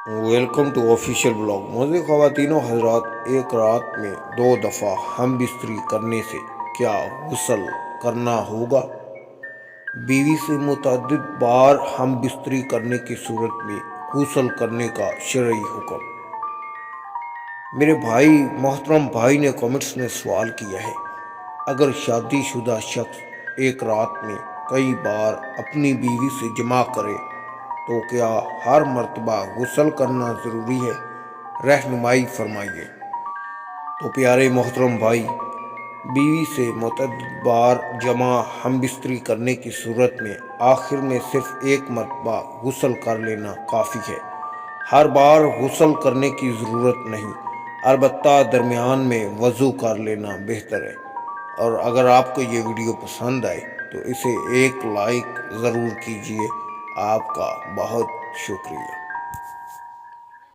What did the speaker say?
Welcome to official blog. موزے خواتین و حضرات، ایک رات میں 2 دفعہ ہم بستری کرنے سے کیا غسل کرنا ہوگا؟ بیوی سے متعدد بار ہم بستری کرنے کی صورت میں غسل کرنے کا شرعی حکم۔ میرے محترم بھائی نے کامنٹس میں سوال کیا ہے، اگر شادی شدہ شخص ایک رات میں کئی بار اپنی بیوی سے جماع کرے تو کیا ہر مرتبہ غسل کرنا ضروری ہے؟ رہنمائی فرمائیے۔ تو پیارے محترم بھائی، بیوی سے متعدد بار جماع ہم بستری کرنے کی صورت میں آخر میں صرف ایک مرتبہ غسل کر لینا کافی ہے۔ ہر بار غسل کرنے کی ضرورت نہیں، البتہ درمیان میں وضو کر لینا بہتر ہے۔ اور اگر آپ کو یہ ویڈیو پسند آئے تو اسے ایک لائک ضرور کیجیے۔ آپ کا بہت شکریہ۔